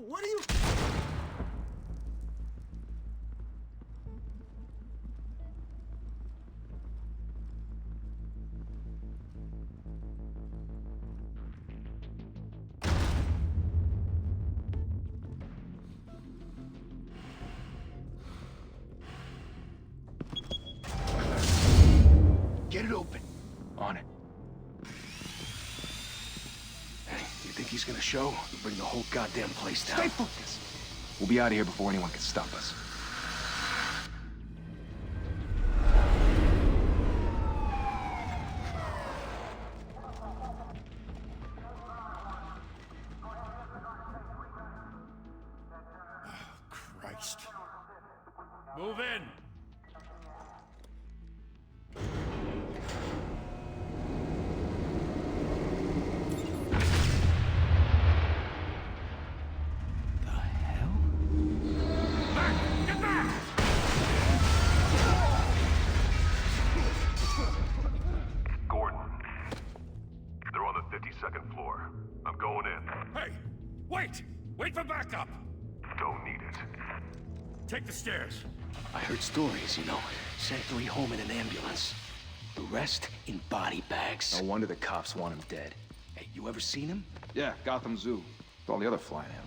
What are you... Get it open. On it. Hey, you think he's gonna show? We'll bring the whole goddamn place down. Stay focused. We'll be out of here before anyone can stop us. Christ. Move in! Wait for backup! Don't need it. Take the stairs. I heard stories, you know. Sent 3 home in an ambulance. The rest in body bags. No wonder the cops want him dead. Hey, you ever seen him? Yeah, Gotham Zoo. With all the other flying animals.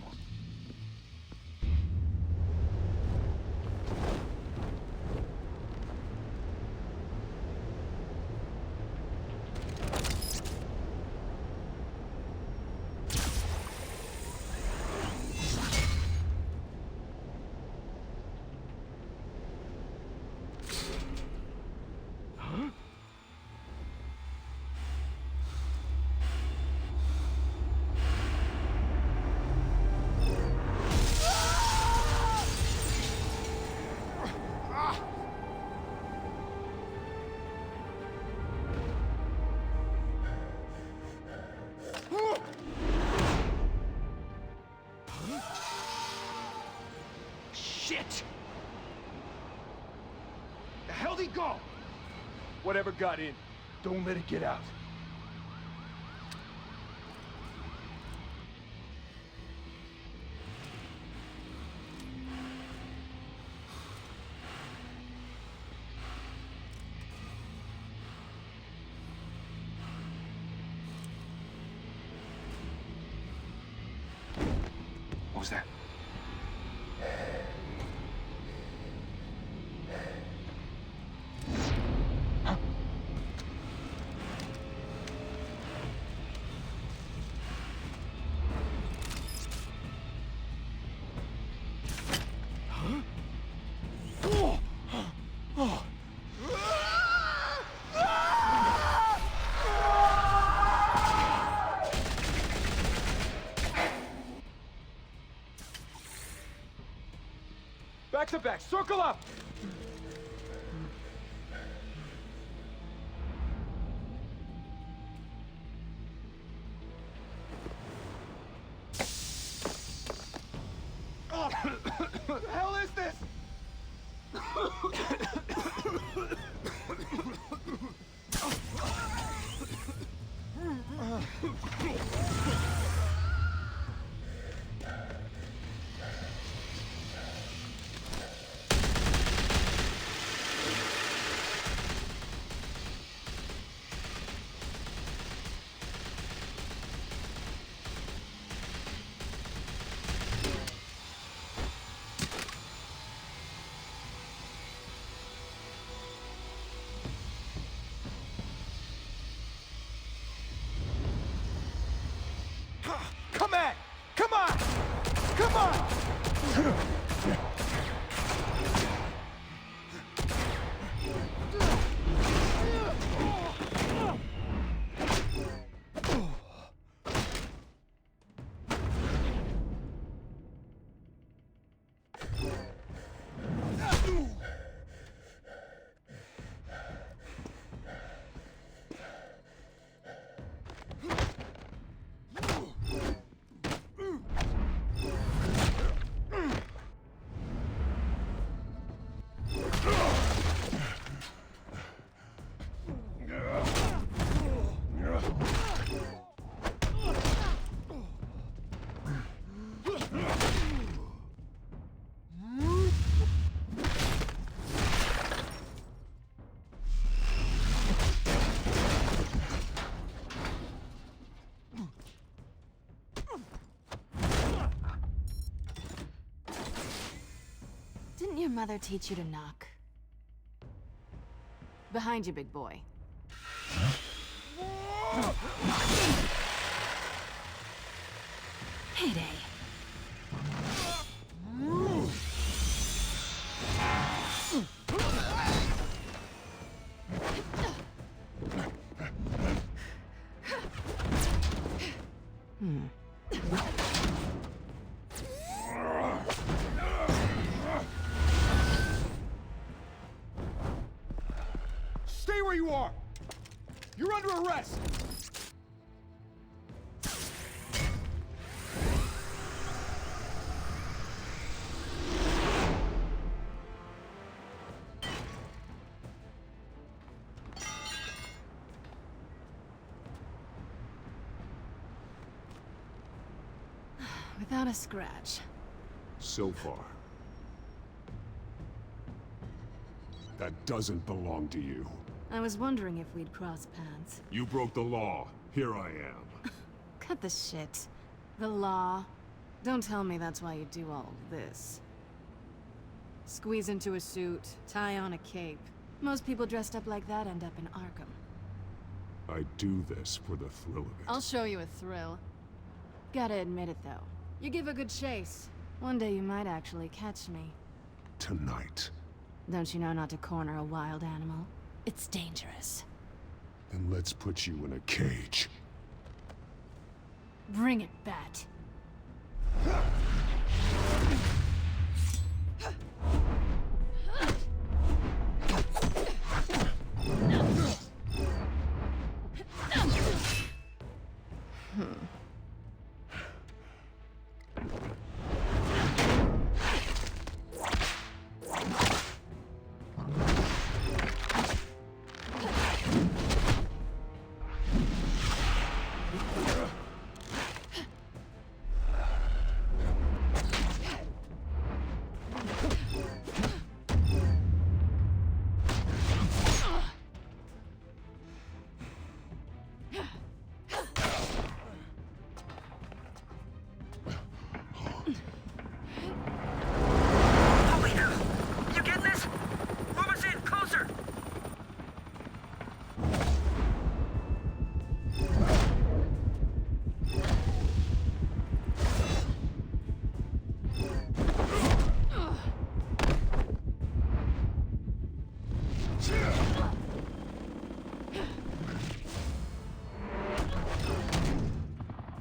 Shit! The hell'd he go? Whatever got in, don't let it get out. What was that? Back to back, circle up! What the hell is this? Come on! Come on! Come on! Didn't your mother teach you to knock? Behind you, big boy. Heyday. Stay where you are! You're under arrest! Without a scratch. So far. That doesn't belong to you. I was wondering if we'd cross paths. You broke the law. Here I am. Cut the shit. The law. Don't tell me that's why you do all this. Squeeze into a suit, tie on a cape. Most people dressed up like that end up in Arkham. I do this for the thrill of it. I'll show you a thrill. Gotta admit it, though. You give a good chase. One day you might actually catch me. Tonight. Don't you know not to corner a wild animal? It's dangerous. Then let's put you in a cage. Bring it, Bat.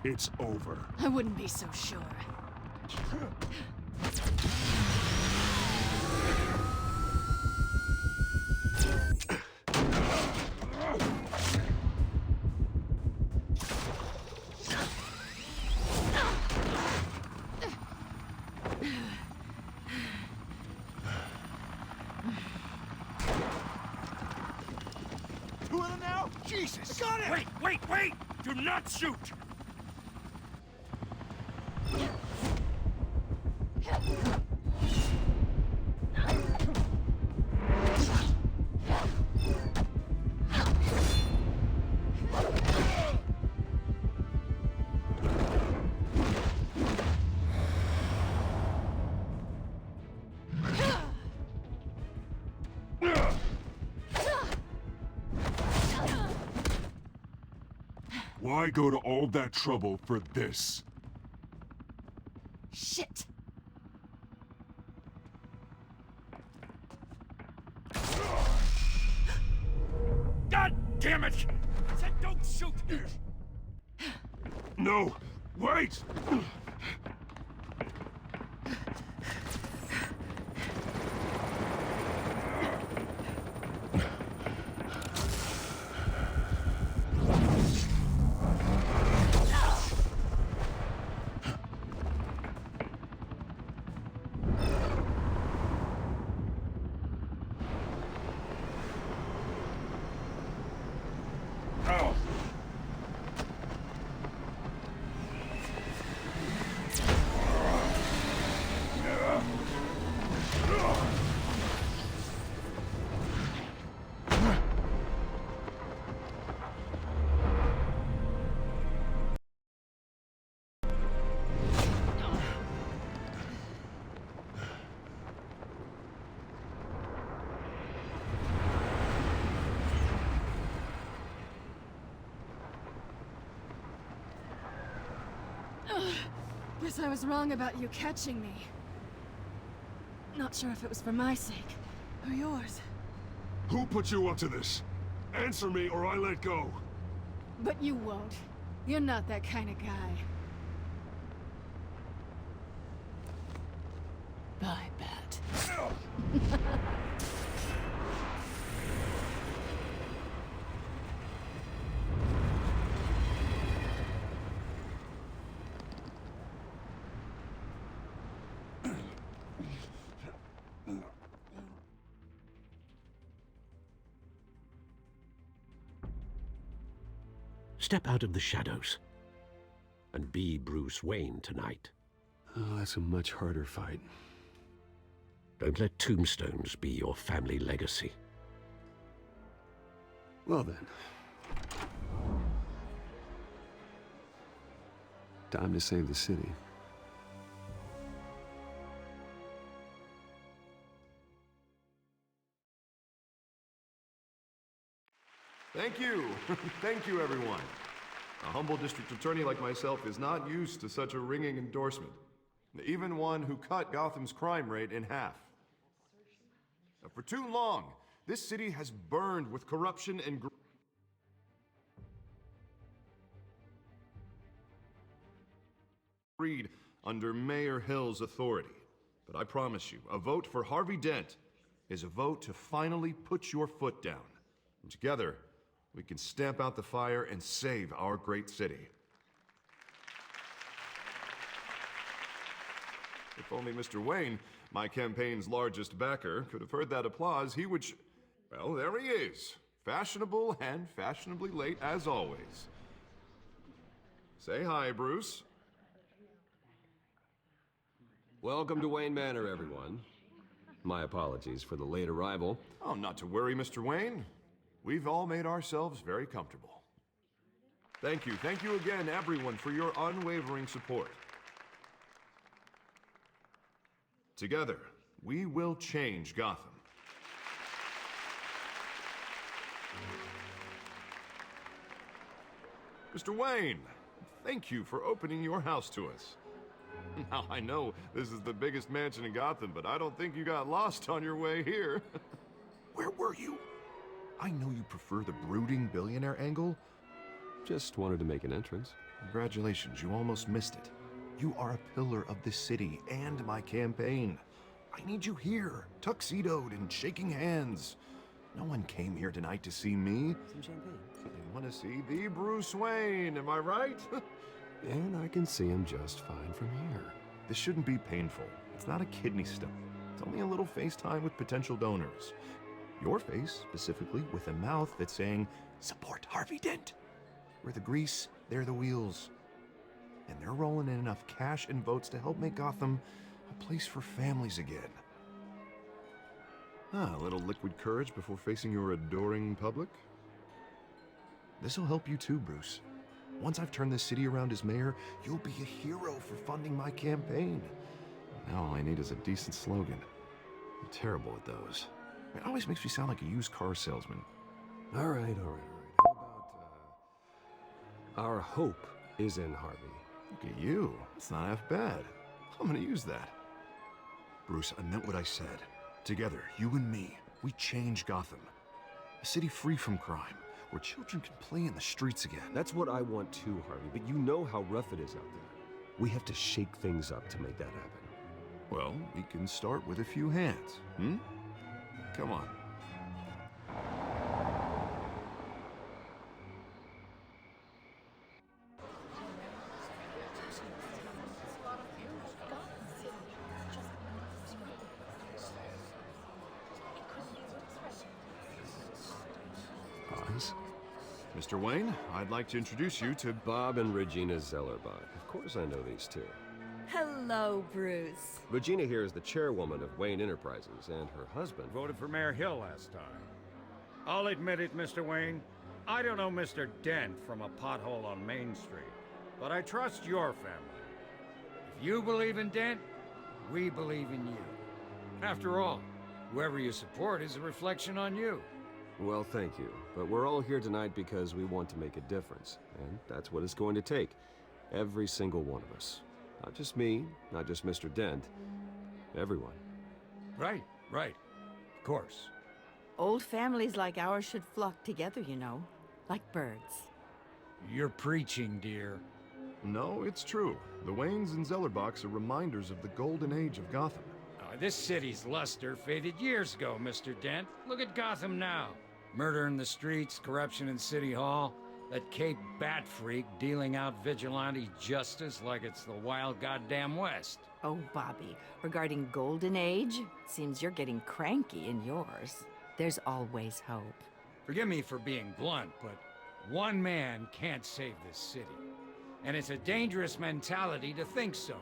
It's over. I wouldn't be so sure. Two of them now? Jesus! Got it! Wait! Do not shoot! Why go to all that trouble for this? Shit! God damn it! I said don't shoot! No! Wait! Guess I was wrong about you catching me. Not sure if it was for my sake, or yours. Who put you up to this? Answer me or I let go. But you won't. You're not that kind of guy. Bye, Bat. Step out of the shadows and be Bruce Wayne tonight. Oh, that's a much harder fight. Don't let tombstones be your family legacy. Well then. Time to save the city. Thank you. Thank you, everyone. A humble district attorney like myself is not used to such a ringing endorsement. Even one who cut Gotham's crime rate in half. For too long, this city has burned with corruption and greed under Mayor Hill's authority. But I promise you, a vote for Harvey Dent is a vote to finally put your foot down. And together, we can stamp out the fire and save our great city. If only Mr. Wayne, my campaign's largest backer, could have heard that applause, he would well, there he is. Fashionable and fashionably late as always. Say hi, Bruce. Welcome to Wayne Manor, everyone. My apologies for the late arrival. Oh, not to worry, Mr. Wayne. We've all made ourselves very comfortable. Thank you again, everyone, for your unwavering support. Together, we will change Gotham. Mr. Wayne, thank you for opening your house to us. Now, I know this is the biggest mansion in Gotham, but I don't think you got lost on your way here. Where were you? I know you prefer the brooding billionaire angle. Just wanted to make an entrance. Congratulations, you almost missed it. You are a pillar of this city and my campaign. I need you here, tuxedoed and shaking hands. No one came here tonight to see me. Some champagne. They want to see the Bruce Wayne, am I right? And I can see him just fine from here. This shouldn't be painful. It's not a kidney stone. It's only a little FaceTime with potential donors. Your face, specifically, with a mouth that's saying, support Harvey Dent. We're the grease, they're the wheels. And they're rolling in enough cash and votes to help make Gotham a place for families again. A little liquid courage before facing your adoring public. This'll help you too, Bruce. Once I've turned this city around as mayor, you'll be a hero for funding my campaign. Now all I need is a decent slogan. I'm terrible at those. It always makes me sound like a used car salesman. All right. How about, our hope is in Harvey. Look at you. It's not half bad. I'm gonna use that. Bruce, I meant what I said. Together, you and me, we change Gotham. A city free from crime, where children can play in the streets again. That's what I want too, Harvey, but you know how rough it is out there. We have to shake things up to make that happen. Well, we can start with a few hands, Come on. Pause. Mr. Wayne, I'd like to introduce you to Bob and Regina Zellerbach. Of course I know these two. Hello, Bruce. Regina here is the chairwoman of Wayne Enterprises, and her husband... Voted for Mayor Hill last time. I'll admit it, Mr. Wayne. I don't know Mr. Dent from a pothole on Main Street, but I trust your family. If you believe in Dent, we believe in you. After all, whoever you support is a reflection on you. Well, thank you. But we're all here tonight because we want to make a difference, and that's what it's going to take. Every single one of us. Not just me, not just Mr. Dent. Everyone. Right, right. Of course. Old families like ours should flock together, you know, like birds. You're preaching, dear. No, it's true. The Waynes and Zellerbachs are reminders of the golden age of Gotham. This city's luster faded years ago, Mr. Dent. Look at Gotham now. Murder in the streets, corruption in City Hall, that Cape Bat freak dealing out vigilante justice like it's the wild goddamn West. Oh, Bobby, regarding Golden Age, seems you're getting cranky in yours. There's always hope. Forgive me for being blunt, but one man can't save this city. And it's a dangerous mentality to think so.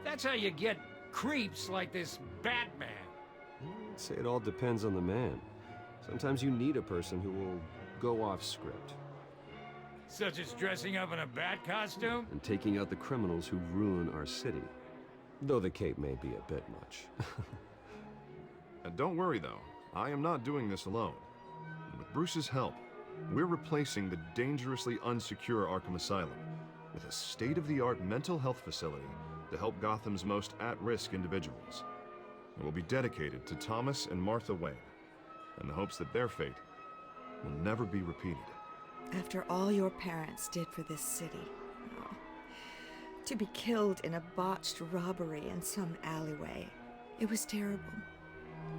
That's how you get creeps like this Batman. I'd say it all depends on the man. Sometimes you need a person who will go off script. Such as dressing up in a bat costume? And taking out the criminals who ruin our city. Though the cape may be a bit much. And don't worry though, I am not doing this alone. With Bruce's help, we're replacing the dangerously unsecure Arkham Asylum with a state-of-the-art mental health facility to help Gotham's most at-risk individuals. It will be dedicated to Thomas and Martha Wayne, in the hopes that their fate will never be repeated. After all your parents did for this city, oh, to be killed in a botched robbery in some alleyway, it was terrible.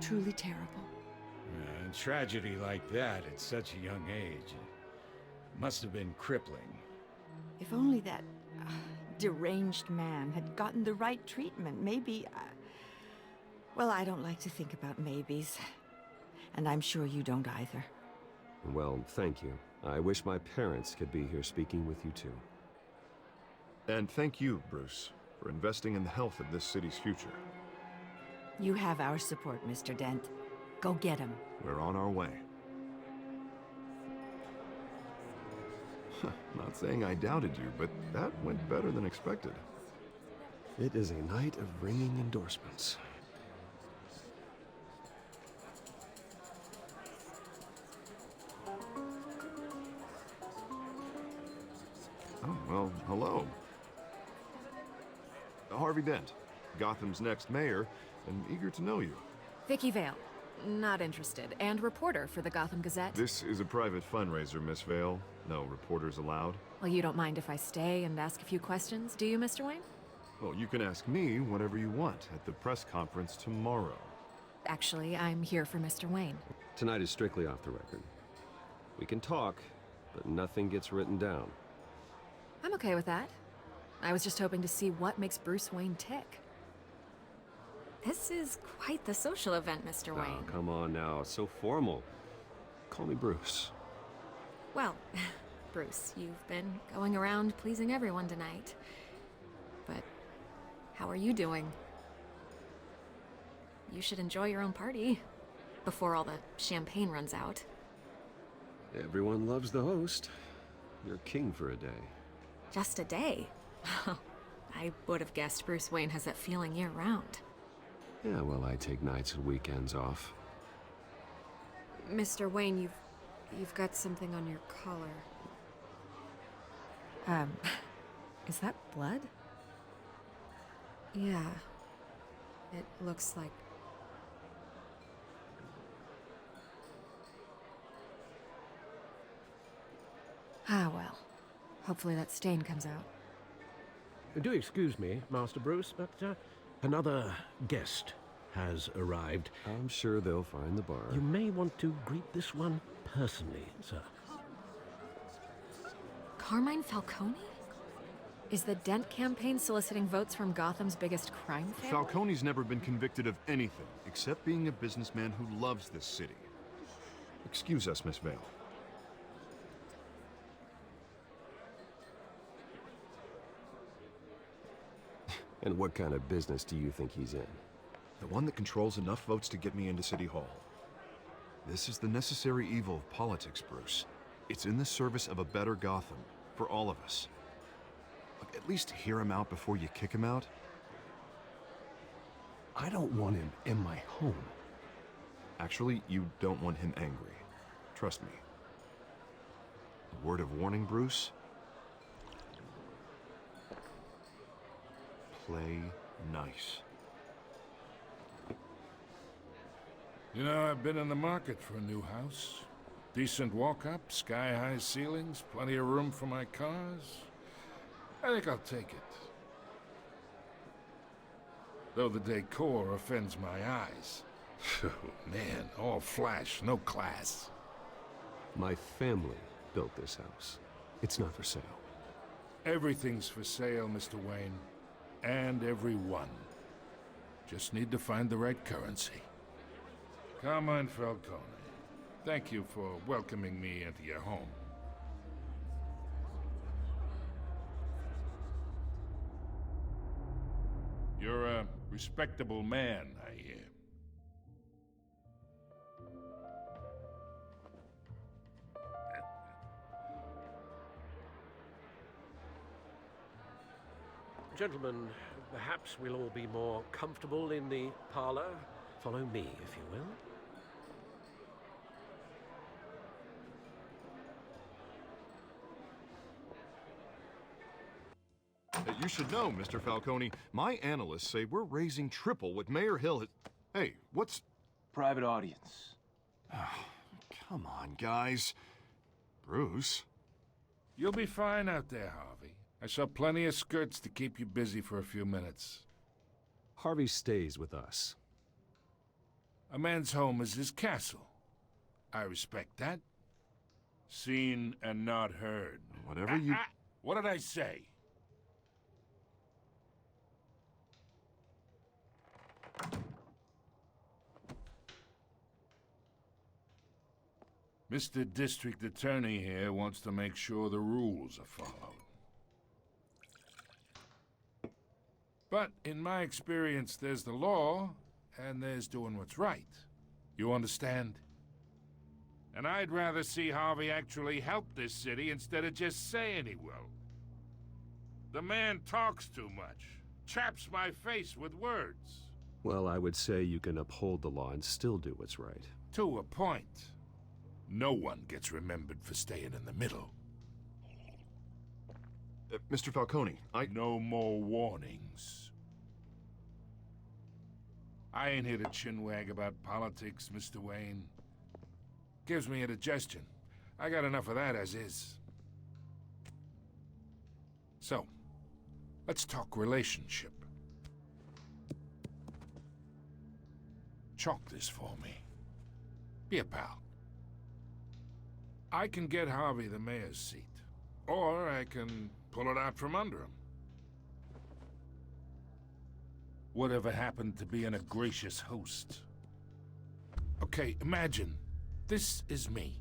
Truly terrible. A tragedy like that at such a young age must have been crippling. If only that deranged man had gotten the right treatment, maybe... well, I don't like to think about maybes. And I'm sure you don't either. Well, thank you. I wish my parents could be here speaking with you too. And thank you, Bruce, for investing in the health of this city's future. You have our support, Mr. Dent. Go get him. We're on our way. Not saying I doubted you, but that went better than expected. It is a night of ringing endorsements. Oh, well, hello. Harvey Dent, Gotham's next mayor, and eager to know you. Vicky Vale. Not interested. And reporter for the Gotham Gazette. This is a private fundraiser, Miss Vale. No reporters allowed. Well, you don't mind if I stay and ask a few questions, do you, Mr. Wayne? Well, you can ask me whatever you want at the press conference tomorrow. Actually, I'm here for Mr. Wayne. Tonight is strictly off the record. We can talk, but nothing gets written down. I'm okay with that. I was just hoping to see what makes Bruce Wayne tick. This is quite the social event, Mr. Wayne. Oh, come on now. It's so formal. Call me Bruce. Well, Bruce, you've been going around pleasing everyone tonight. But how are you doing? You should enjoy your own party before all the champagne runs out. Everyone loves the host. You're king for a day. Just a day? I would have guessed Bruce Wayne has that feeling year-round. Yeah, well, I take nights and weekends off. Mr. Wayne, you've got something on your collar. Is that blood? Yeah. It looks like... Ah, well. Hopefully that stain comes out. Do excuse me, Master Bruce, but another guest has arrived. I'm sure they'll find the bar. You may want to greet this one personally, sir. Carmine Falcone? Is the Dent campaign soliciting votes from Gotham's biggest crime family? Falcone's never been convicted of anything except being a businessman who loves this city. Excuse us, Miss Vale. And what kind of business do you think he's in? The one that controls enough votes to get me into City Hall. This is the necessary evil of politics, Bruce. It's in the service of a better Gotham, for all of us. Look, at least hear him out before you kick him out. I don't want him in my home. Actually, you don't want him angry. Trust me. A word of warning, Bruce? play nice. You know, I've been in the market for a new house. Decent walk-up, sky-high ceilings, plenty of room for my cars. I think I'll take it. Though the decor offends my eyes. Oh, man, all flash, no class. My family built this house. It's not for sale. Everything's for sale, Mr. Wayne. And everyone. Just need to find the right currency. Carmine Falcone, thank you for welcoming me into your home. You're a respectable man, I hear. Gentlemen, perhaps we'll all be more comfortable in the parlor. Follow me, if you will. You should know, Mr. Falcone, my analysts say we're raising triple what Mayor Hill has... Hey, what's... Private audience. Come on, guys. Bruce? You'll be fine out there, Harvey. I saw plenty of skirts to keep you busy for a few minutes. Harvey stays with us. A man's home is his castle. I respect that. Seen and not heard. Whatever you... What did I say? Mr. District Attorney here wants to make sure the rules are followed. But in my experience, there's the law, and there's doing what's right. You understand? And I'd rather see Harvey actually help this city instead of just saying he will. The man talks too much, chaps my face with words. Well, I would say you can uphold the law and still do what's right. To a point. No one gets remembered for staying in the middle. Mr. Falcone, No more warnings. I ain't here to chinwag about politics, Mr. Wayne. Gives me indigestion. I got enough of that as is. So, let's talk relationship. Chalk this for me. Be a pal. I can get Harvey the mayor's seat, or I can pull it out from under him. Whatever happened to being a gracious host? Okay, imagine, this is me.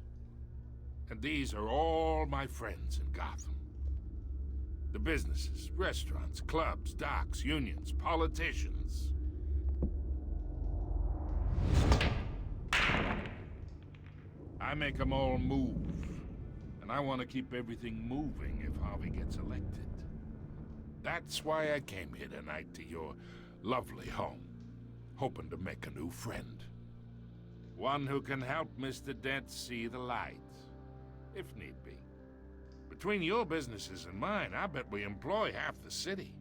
And these are all my friends in Gotham. The businesses, restaurants, clubs, docks, unions, politicians. I make them all move. And I want to keep everything moving if Harvey gets elected. That's why I came here tonight to your lovely home, hoping to make a new friend. One who can help Mr. Dent see the light, if need be. Between your businesses and mine, I bet we employ half the city.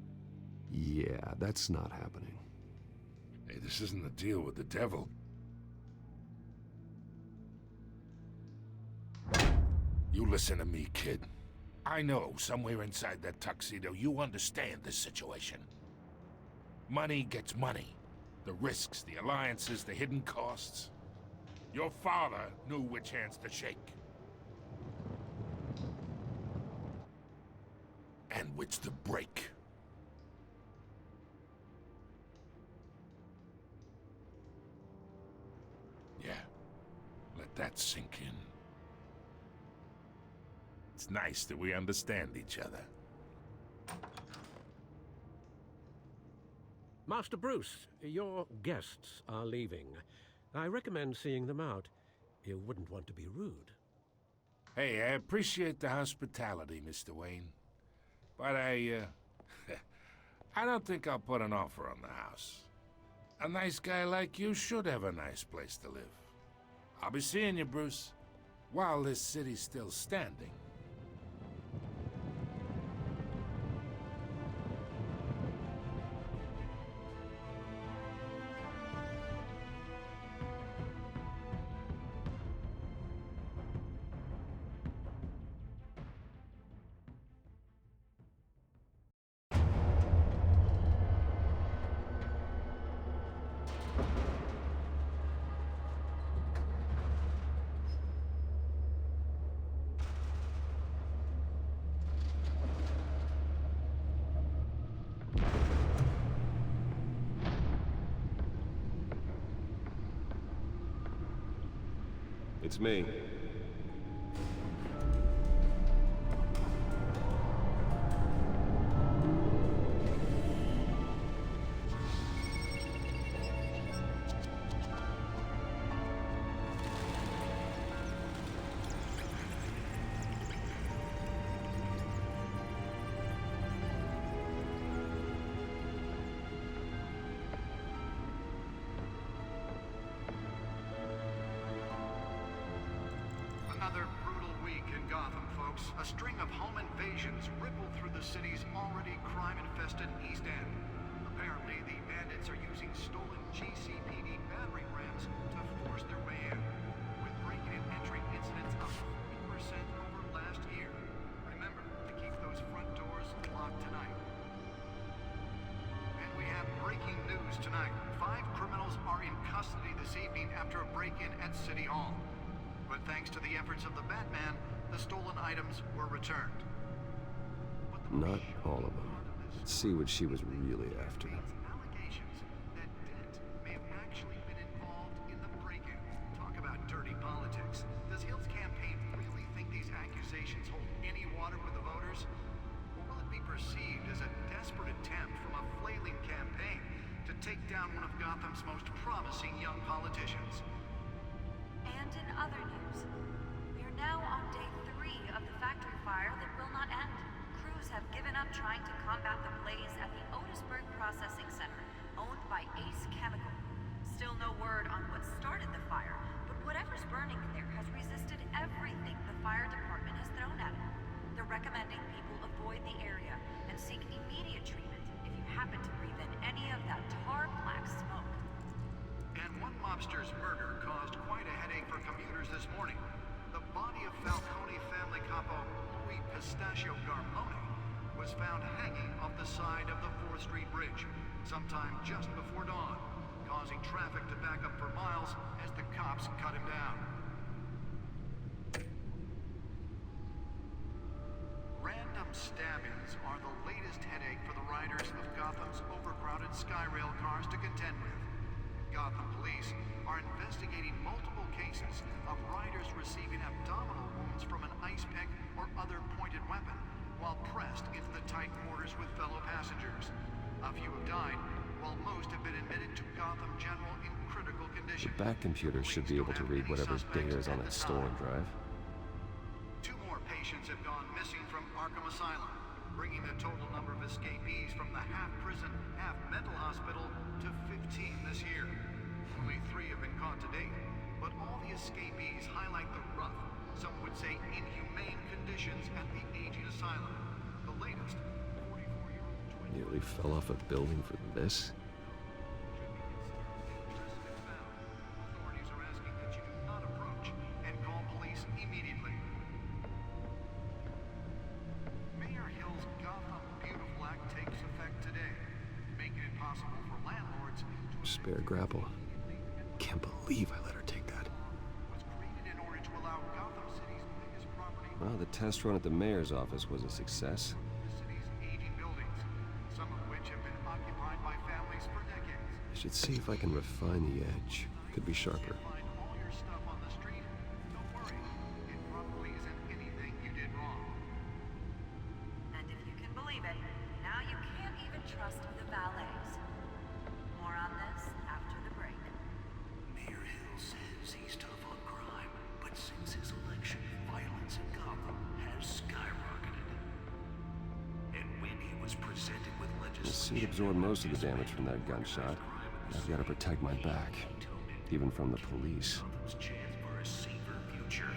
Yeah, that's not happening. Hey, this isn't a deal with the devil. You listen to me, kid. I know somewhere inside that tuxedo you understand this situation. Money gets money. The risks, the alliances, the hidden costs. Your father knew which hands to shake. And which to break. Yeah, let that sink in. It's nice that we understand each other. Master Bruce, your guests are leaving. I recommend seeing them out. You wouldn't want to be rude. Hey, I appreciate the hospitality, Mr. Wayne. But I don't think I'll put an offer on the house. A nice guy like you should have a nice place to live. I'll be seeing you, Bruce, while this city's still standing. It's me. Another brutal week in Gotham, folks. A string of home invasions rippled through the city's already crime-infested East End. Apparently, the bandits are using stolen GCPD battering rams to force their way in, with breaking and entering incidents up 40% over last year. Remember to keep those front doors locked tonight. And we have breaking news tonight. 5 criminals are in custody this evening after a break-in at City Hall. But thanks to the efforts of the Batman, the stolen items were returned. Not all of them. Let's see what she was really after. Allegations that Dent may have actually been involved in the break-in. Talk about dirty politics. Does Hill's campaign really think these accusations hold any water with the voters? Or will it be perceived as a desperate attempt from a flailing campaign to take down one of Gotham's most promising young politicians? And in other news, we are now on day 3 of the factory fire that will not end. Crews have given up trying to combat the blaze at the Otisburg Processing Center, owned by Ace Chemical. Still no word on what started the fire, but whatever's burning in there has resisted everything the fire department has thrown at it. They're recommending people avoid the area and seek immediate treatment if you happen to breathe in any of that tar black smoke. And one mobster's murder caused quite a headache for commuters this morning. The body of Falcone family capo Louis Pistachio Garmone was found hanging off the side of the 4th Street Bridge sometime just before dawn, causing traffic to back up for miles as the cops cut him down. Random stabbings are the latest headache for the riders of Gotham's overcrowded Skyrail cars to contend with. Gotham police are investigating multiple cases of riders receiving abdominal wounds from an ice pick or other pointed weapon while pressed into the tight quarters with fellow passengers. A few have died, while most have been admitted to Gotham General in critical condition. The back computer should be able to read whatever data is on that stolen drive. 2 more patients have gone missing from Arkham Asylum, bringing the total number of escapees from the half-prison, half-mental hospital to 15 this year. Only 3 have been caught to date, but all the escapees highlight the rough, some would say inhumane conditions at the aging asylum. The latest, 44-year-old... Nearly fell off a building for this? Authorities are asking that you do not approach and call police immediately. Mayor Hill's Gotham Beautiful Act takes effect today, making it possible for landlords to... Spare grapple. Can't believe I let her take that. ...was created in order to allow Gotham City's biggest property... Well, the test run at the mayor's office was a success. ...the city's aging buildings, some of which have been occupied by families for decades. I should see if I can refine the edge. Could be sharper. Find all your stuff on the street? Don't worry. It probably isn't anything you did wrong. And if you can believe it, now you can't even trust the valets. More on this after the break. Mayor Hill says he's tough on crime, but since his election, violence in Gotham has skyrocketed. And when he was presented with The suit legislation... absorbed most of the damage from that gunshot. I've got to protect my back, even from the police. Gotham's chance for a safer future.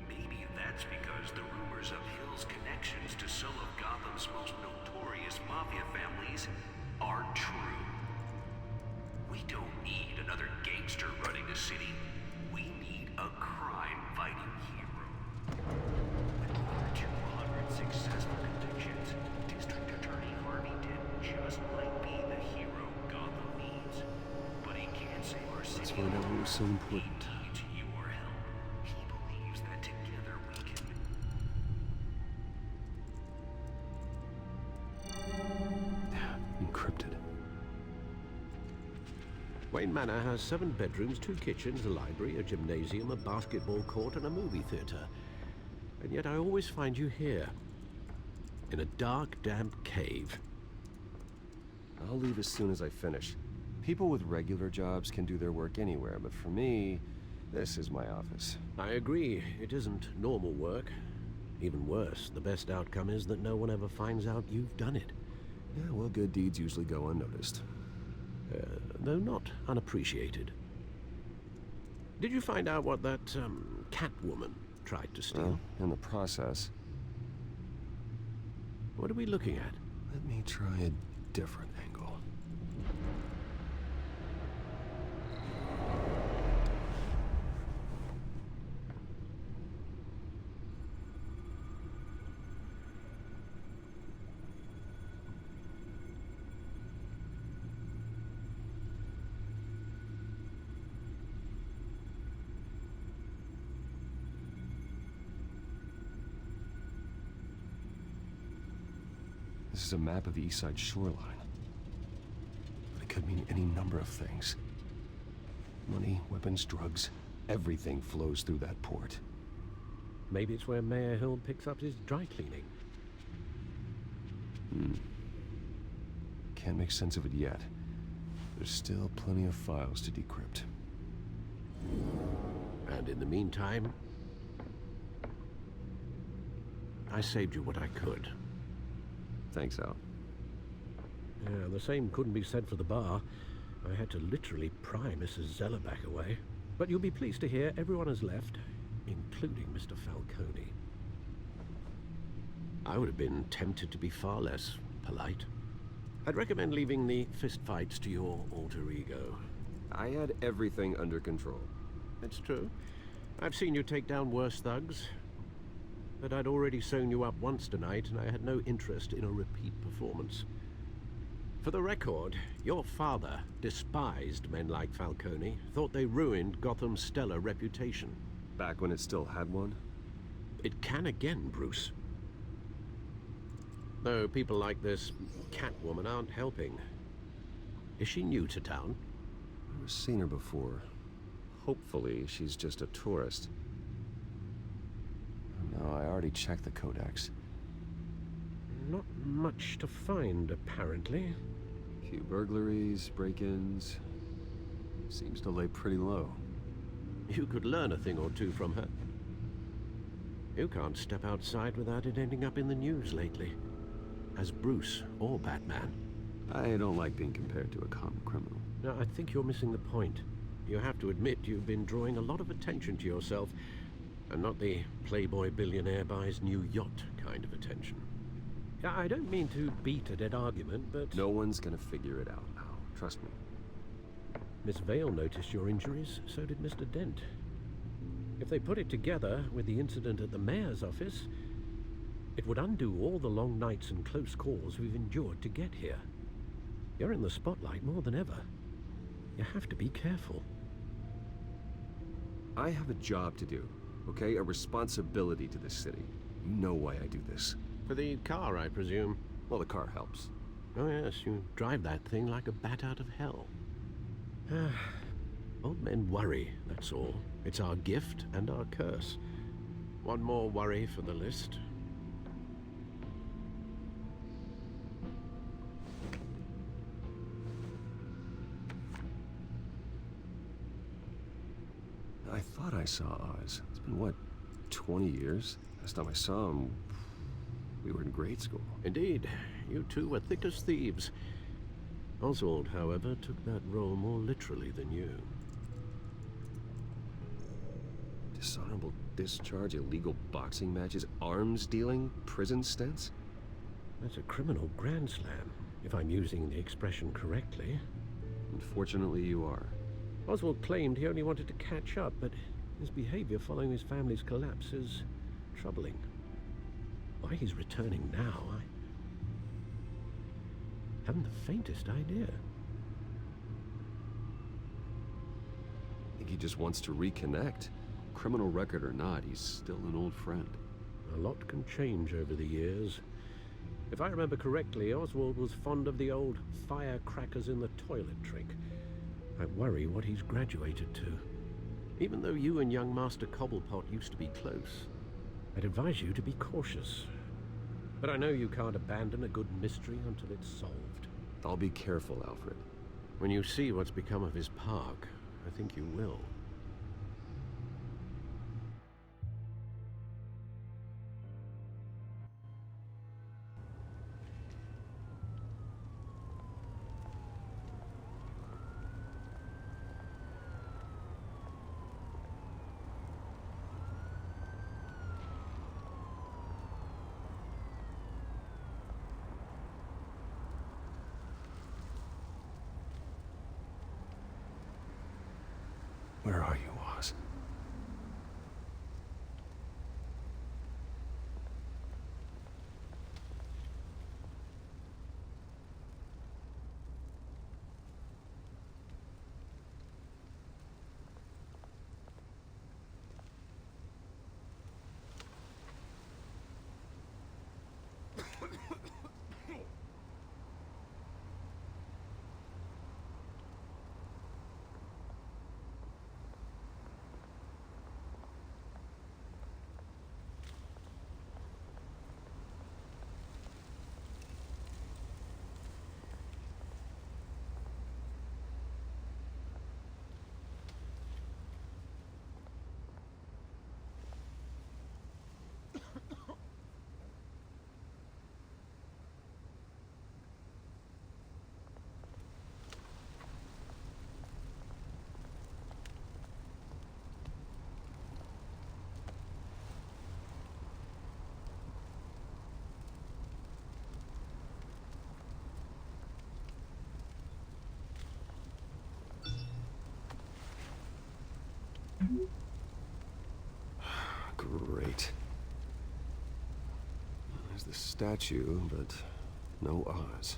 Maybe that's because the rumors of Hill's connections to some of Gotham's most notorious mafia families are true. We don't need another gangster running the city. We need a crime-fighting hero. With over 200 successful convictions, District Attorney Harvey Dent just might be the hero Gotham needs. But he can't save our city. Let's find out who was so important. He needs your help. He believes that together we can... Encrypted. Wayne Manor has 7 bedrooms, 2 kitchens, a library, a gymnasium, a basketball court, and a movie theatre. And yet I always find you here, in a dark, damp cave. I'll leave as soon as I finish. People with regular jobs can do their work anywhere, but for me, this is my office. I agree, it isn't normal work. Even worse, the best outcome is that no one ever finds out you've done it. Yeah, well, good deeds usually go unnoticed. Though not unappreciated. Did you find out what that, cat woman tried to steal? Well, in the process. What are we looking at? Let me try a different angle. This is a map of the east side shoreline. But it could mean any number of things. Money, weapons, drugs, everything flows through that port. Maybe it's where Mayor Hill picks up his dry cleaning. Can't make sense of it yet. There's still plenty of files to decrypt. And in the meantime, I saved you what I could. Thanks, Al. Yeah, the same couldn't be said for the bar. I had to literally pry Mrs. Zeller back away. But you'll be pleased to hear everyone has left, including Mr. Falcone. I would have been tempted to be far less polite. I'd recommend leaving the fistfights to your alter ego. I had everything under control. It's true. I've seen you take down worse thugs. But I'd already sewn you up once tonight, and I had no interest in a repeat performance. For the record, your father despised men like Falcone, thought they ruined Gotham's stellar reputation. Back when it still had one? It can again, Bruce. Though people like this Catwoman aren't helping. Is she new to town? I've seen her before. Hopefully, she's just a tourist. No, I already checked the codex. Not much to find, apparently. Few burglaries, break-ins. Seems to lay pretty low. You could learn a thing or two from her. You can't step outside without it ending up in the news lately. As Bruce or Batman. I don't like being compared to a common criminal. No, I think you're missing the point. You have to admit you've been drawing a lot of attention to yourself. And not the playboy billionaire buys new yacht kind of attention. I don't mean to beat a dead argument, but... No one's gonna figure it out now. Trust me. Miss Vale noticed your injuries, so did Mr. Dent. If they put it together with the incident at the mayor's office, it would undo all the long nights and close calls we've endured to get here. You're in the spotlight more than ever. You have to be careful. I have a job to do. Okay, a responsibility to this city. You know why I do this. For the car, I presume. Well, the car helps. Oh yes, you drive that thing like a bat out of hell. Old men worry, that's all. It's our gift and our curse. One more worry for the list. I thought I saw Oz. It's been, what, 20 years? Last time I saw him, we were in grade school. Indeed. You two were thick as thieves. Oswald, however, took that role more literally than you. Dishonorable discharge, illegal boxing matches, arms dealing, prison stints? That's a criminal grand slam, if I'm using the expression correctly. Unfortunately, you are. Oswald claimed he only wanted to catch up, but his behavior following his family's collapse is troubling. Why he's returning now, I haven't the faintest idea. I think he just wants to reconnect. Criminal record or not, he's still an old friend. A lot can change over the years. If I remember correctly, Oswald was fond of the old firecrackers in the toilet trick. I worry what he's graduated to. Even though you and young Master Cobblepot used to be close, I'd advise you to be cautious. But I know you can't abandon a good mystery until it's solved. I'll be careful, Alfred. When you see what's become of his park, I think you will. Where are you, Oz? Great. There's the statue, but no Oz.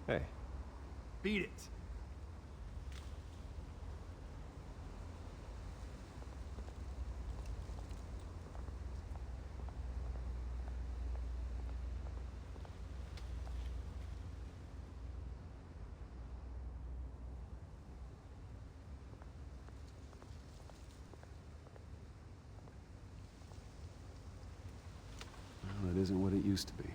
Hey. Beat it. Well, that isn't what it used to be.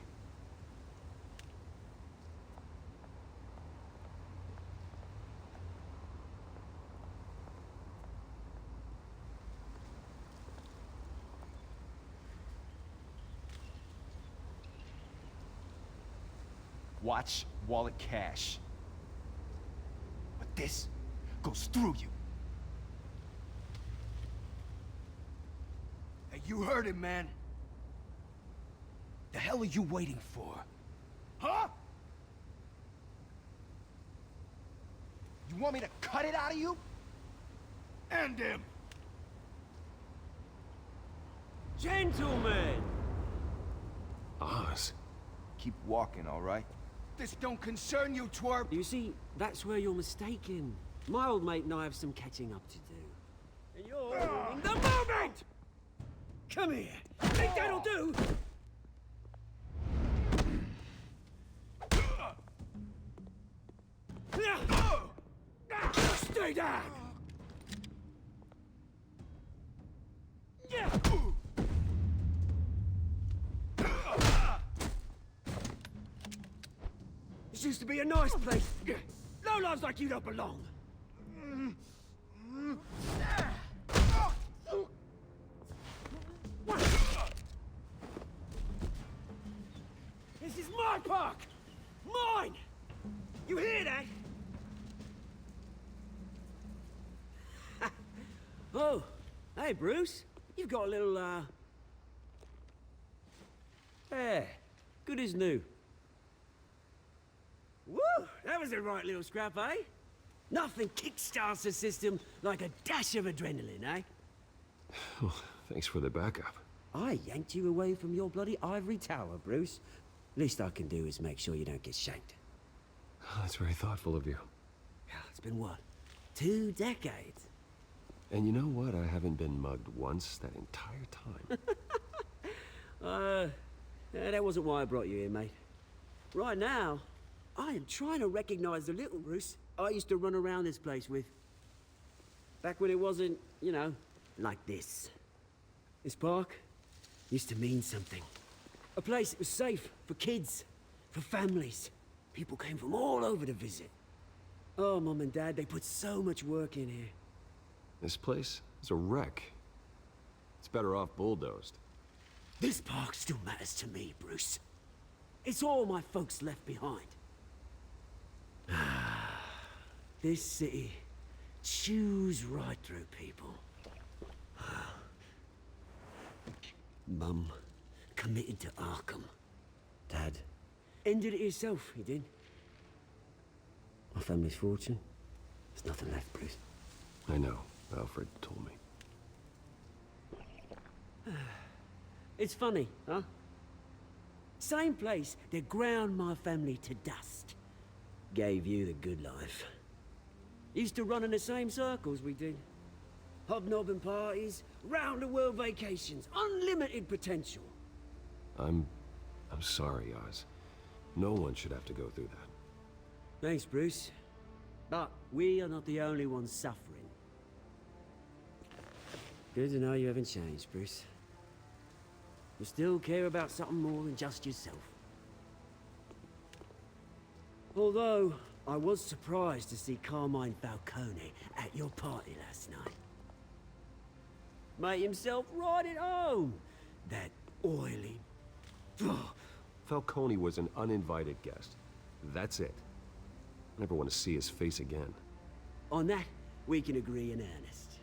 Watch, wallet, cash. But this goes through you. Hey, you heard him, man. The hell are you waiting for? Huh? You want me to cut it out of you? End him! Gentlemen! Oz. Keep walking, all right? This don't concern you, twerp! You see, that's where you're mistaken. My old mate and I have some catching up to do. And you're ruining the moment! Come here. Think that'll do? Stay down! This used to be a nice place. Lowlifes like you don't belong. This is my park! Mine! You hear that? Oh, hey, Bruce. You've got a little, hair. Good as new. Woo! That was a right little scrap, eh? Nothing kickstarts the system like a dash of adrenaline, eh? Well, thanks for the backup. I yanked you away from your bloody ivory tower, Bruce. Least I can do is make sure you don't get shanked. That's very thoughtful of you. It's been what? 2 decades? And you know what? I haven't been mugged once that entire time. That wasn't why I brought you here, mate. Right now, I am trying to recognize the little Bruce I used to run around this place with. Back when it wasn't, you know, like this. This park used to mean something. A place that was safe for kids, for families. People came from all over to visit. Oh, Mum and Dad, they put so much work in here. This place is a wreck. It's better off bulldozed. This park still matters to me, Bruce. It's all my folks left behind. This city chews right through people. Mum committed to Arkham. Dad ended it himself, he did. My family's fortune, there's nothing left, Bruce. I know. Alfred told me. It's funny, huh? Same place that ground my family to dust. Gave you the good life. Used to run in the same circles we did. Hobnobbing parties, round-the-world vacations, unlimited potential. I'm sorry, Oz. No one should have to go through that. Thanks, Bruce. But we are not the only ones suffering. Good to know you haven't changed, Bruce. You still care about something more than just yourself. Although, I was surprised to see Carmine Falcone at your party last night. Made himself right at home. That oily... Falcone was an uninvited guest. That's it. I never want to see his face again. On that, we can agree in earnest.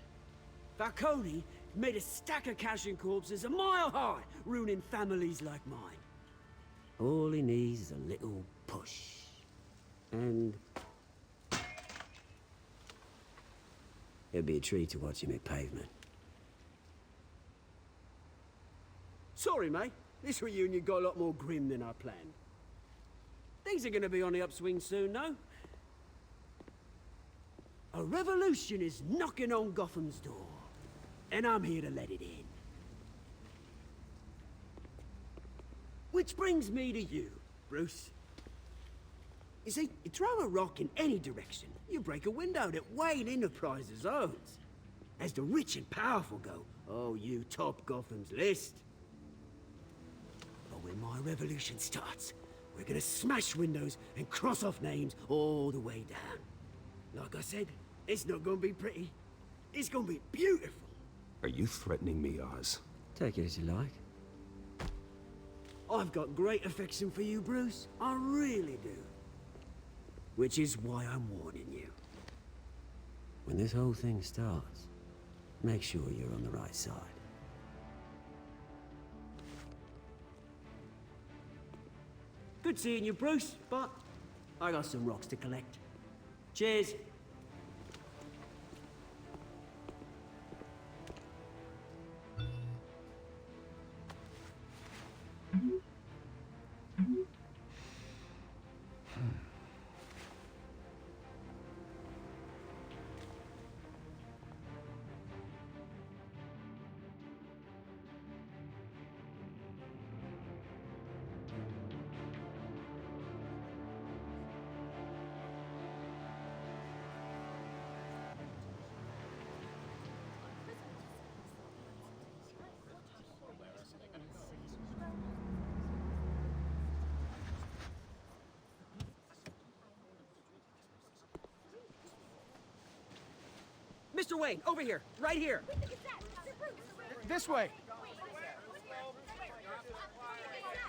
Falcone made a stack of cash and corpses a mile high, ruining families like mine. All he needs is a little push. And... it'd be a treat to watch him hit pavement. Sorry, mate. This reunion got a lot more grim than I planned. Things are gonna be on the upswing soon, no? A revolution is knocking on Gotham's door. And I'm here to let it in. Which brings me to you, Bruce. You see, you throw a rock in any direction, you break a window that Wayne Enterprises owns. As the rich and powerful go, oh, you top Gotham's list. But when my revolution starts, we're gonna smash windows and cross off names all the way down. Like I said, it's not gonna be pretty. It's gonna be beautiful. Are you threatening me, Oz? Take it as you like. I've got great affection for you, Bruce. I really do. Which is why I'm warning you. When this whole thing starts, make sure you're on the right side. Good seeing you, Bruce, but I got some rocks to collect. Cheers. Mr. Wayne, over here, right here. This way.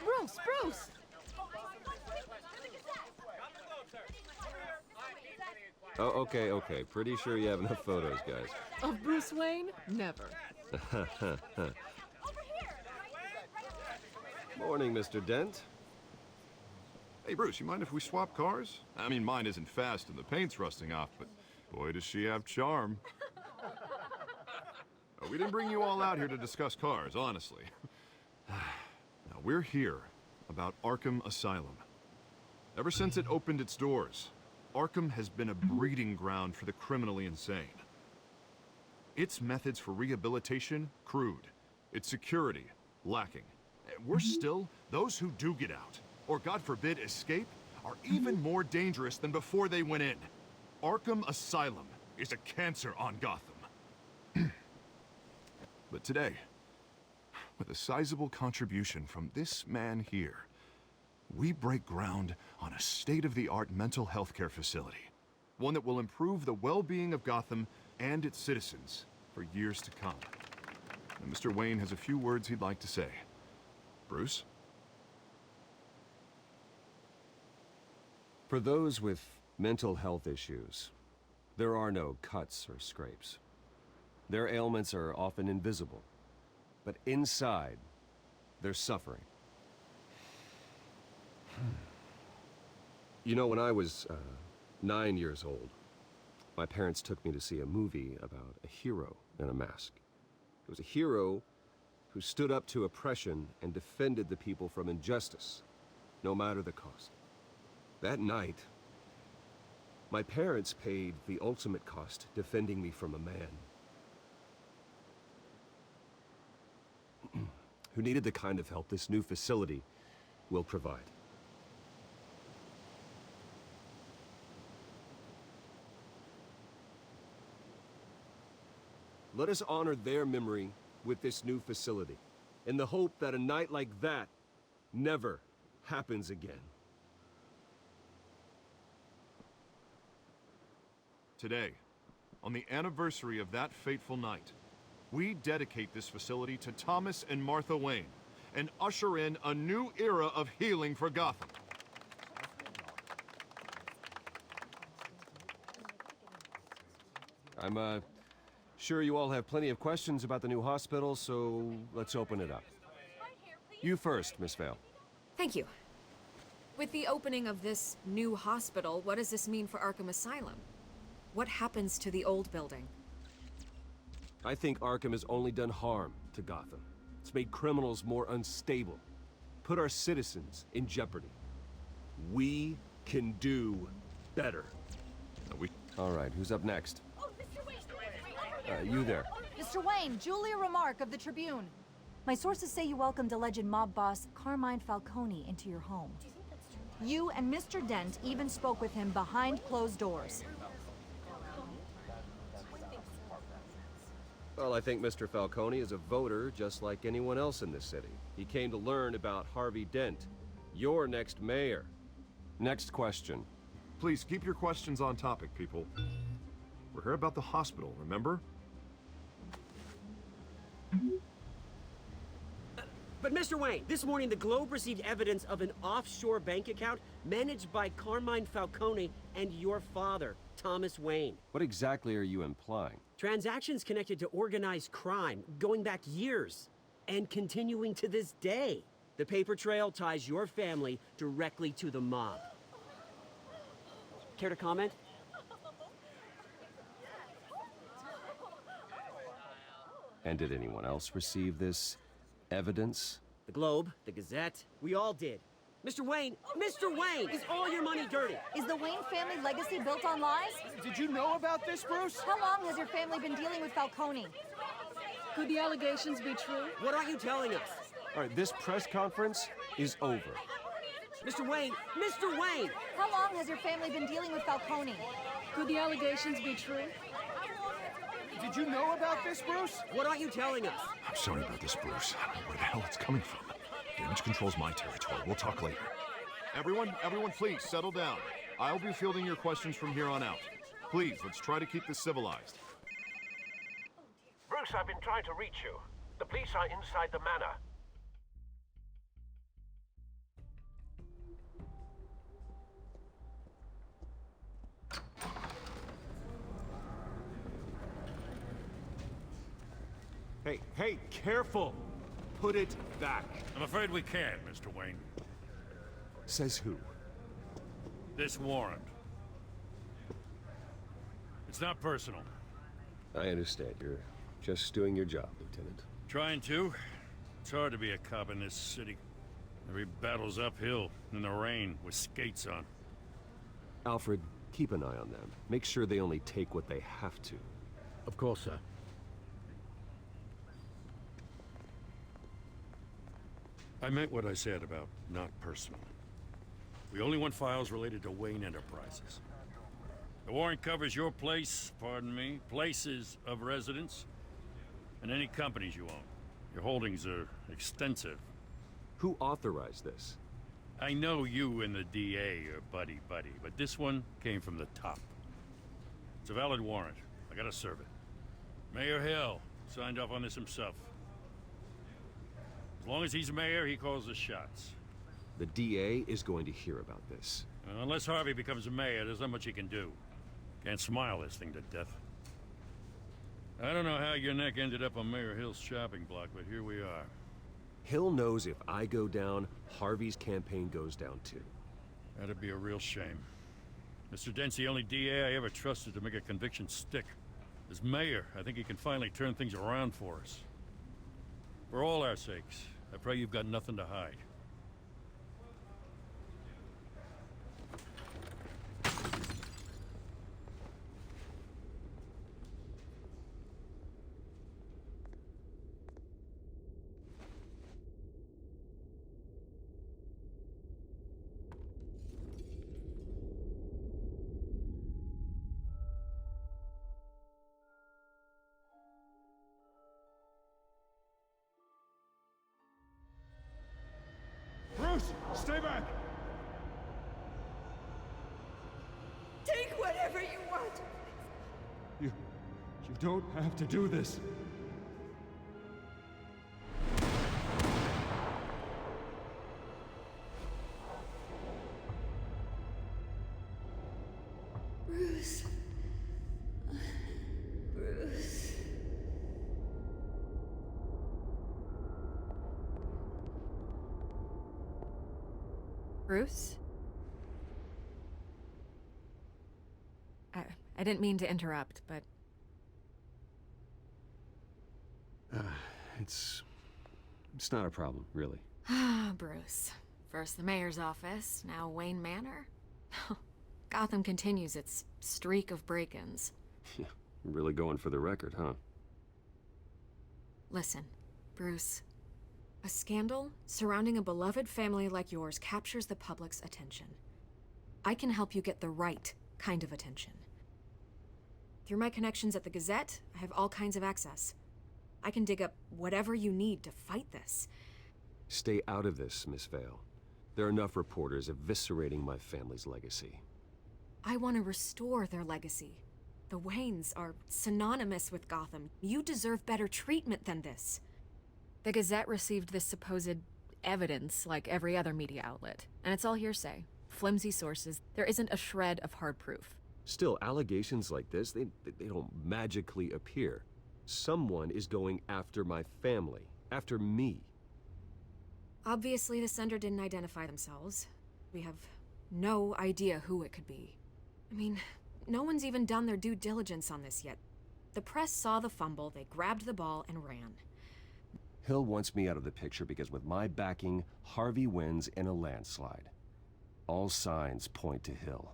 Bruce! Oh, okay. Pretty sure you have enough photos, guys. Of Bruce Wayne? Never. Morning, Mr. Dent. Hey, Bruce, you mind if we swap cars? I mean, mine isn't fast and the paint's rusting off, but boy, does she have charm. We didn't bring you all out here to discuss cars, honestly. Now, we're here about Arkham Asylum. Ever since it opened its doors, Arkham has been a breeding ground for the criminally insane. Its methods for rehabilitation, crude. Its security, lacking. Worse still, those who do get out, or God forbid escape, are even more dangerous than before they went in. Arkham Asylum is a cancer on Gotham. But today, with a sizable contribution from this man here, we break ground on a state-of-the-art mental health care facility. One that will improve the well-being of Gotham and its citizens for years to come. And Mr. Wayne has a few words he'd like to say. Bruce? For those with mental health issues, there are no cuts or scrapes. Their ailments are often invisible, but inside, they're suffering. You know, when I was 9 years old, my parents took me to see a movie about a hero in a mask. It was a hero who stood up to oppression and defended the people from injustice, no matter the cost. That night, my parents paid the ultimate cost defending me from a man who needed the kind of help this new facility will provide. Let us honor their memory with this new facility, in the hope that a night like that never happens again. Today, on the anniversary of that fateful night, we dedicate this facility to Thomas and Martha Wayne and usher in a new era of healing for Gotham. I'm sure you all have plenty of questions about the new hospital, so let's open it up. You first, Miss Vale. Thank you. With the opening of this new hospital, what does this mean for Arkham Asylum? What happens to the old building? I think Arkham has only done harm to Gotham. It's made criminals more unstable, put our citizens in jeopardy. We can do better. All right, who's up next? You there. Mr. Wayne, Julia Remark of the Tribune. My sources say you welcomed alleged mob boss Carmine Falcone into your home. You and Mr. Dent even spoke with him behind closed doors. Well, I think Mr. Falcone is a voter just like anyone else in this city. He came to learn about Harvey Dent, your next mayor. Next question. Please keep your questions on topic, people. We're here about the hospital, remember? But Mr. Wayne, this morning the Globe received evidence of an offshore bank account managed by Carmine Falcone and your father, Thomas Wayne. What exactly are you implying? Transactions connected to organized crime going back years and continuing to this day. The paper trail ties your family directly to the mob. Care to comment? And did anyone else receive this evidence? The Globe, the Gazette, we all did. Mr. Wayne, is all your money dirty? Is the Wayne family legacy built on lies? Did you know about this, Bruce? How long has your family been dealing with Falcone? Could the allegations be true? What are you telling us? All right, this press conference is over. Mr. Wayne! How long has your family been dealing with Falcone? Could the allegations be true? Did you know about this, Bruce? What are you telling us? I'm sorry about this, Bruce. I don't know where the hell it's coming from. Damage control's my territory. We'll talk later. Everyone, please, settle down. I'll be fielding your questions from here on out. Please, let's try to keep this civilized. Bruce, I've been trying to reach you. The police are inside the manor. Hey, careful! Put it back. I'm afraid we can't, Mr. Wayne. Says who? This warrant. It's not personal. I understand. You're just doing your job, Lieutenant. Trying to. It's hard to be a cop in this city. Every battle's uphill, in the rain, with skates on. Alfred, keep an eye on them. Make sure they only take what they have to. Of course, sir. I meant what I said about not personal. We only want files related to Wayne Enterprises. The warrant covers your place, pardon me, places of residence, and any companies you own. Your holdings are extensive. Who authorized this? I know you and the DA are buddy-buddy, but this one came from the top. It's a valid warrant. I gotta serve it. Mayor Hill signed off on this himself. As long as he's mayor, he calls the shots. The DA is going to hear about this. Unless Harvey becomes a mayor, there's not much he can do. Can't smile this thing to death. I don't know how your neck ended up on Mayor Hill's shopping block, but here we are. Hill knows if I go down, Harvey's campaign goes down too. That'd be a real shame. Mr. Dent's the only DA I ever trusted to make a conviction stick. As mayor, I think he can finally turn things around for us. For all our sakes, I pray you've got nothing to hide. Bruce, stay back! Take whatever you want. You don't have to do this. Bruce. Bruce. Bruce? I didn't mean to interrupt, but... It's not a problem, really. Ah, Bruce. First the mayor's office, now Wayne Manor. Gotham continues its streak of break-ins. Yeah, really going for the record, huh? Listen, Bruce. A scandal surrounding a beloved family like yours captures the public's attention. I can help you get the right kind of attention. Through my connections at the Gazette, I have all kinds of access. I can dig up whatever you need to fight this. Stay out of this, Miss Vale. There are enough reporters eviscerating my family's legacy. I want to restore their legacy. The Waynes are synonymous with Gotham. You deserve better treatment than this. The Gazette received this supposed evidence like every other media outlet, and it's all hearsay. Flimsy sources. There isn't a shred of hard proof. Still, allegations like this, they don't magically appear. Someone is going after my family, after me. Obviously, the sender didn't identify themselves. We have no idea who it could be. I mean, no one's even done their due diligence on this yet. The press saw the fumble, they grabbed the ball and ran. Hill wants me out of the picture because with my backing, Harvey wins in a landslide. All signs point to Hill.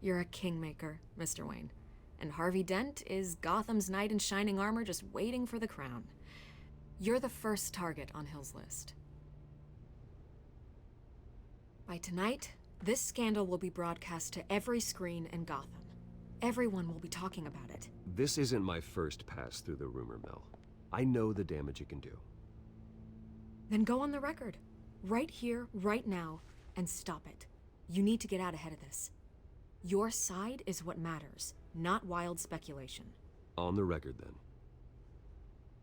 You're a kingmaker, Mr. Wayne. And Harvey Dent is Gotham's knight in shining armor just waiting for the crown. You're the first target on Hill's list. By tonight, this scandal will be broadcast to every screen in Gotham. Everyone will be talking about it. This isn't my first pass through the rumor mill. I know the damage it can do. Then go on the record. Right here, right now, and stop it. You need to get out ahead of this. Your side is what matters, not wild speculation. On the record, then.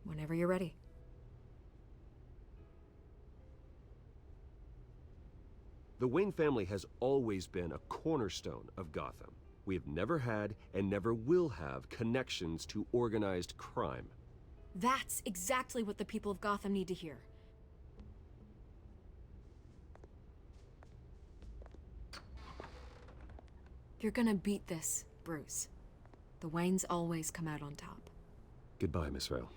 Whenever you're ready. The Wayne family has always been a cornerstone of Gotham. We have never had and never will have connections to organized crime. That's exactly what the people of Gotham need to hear. You're gonna beat this, Bruce. The Waynes always come out on top. Goodbye, Miss Vale.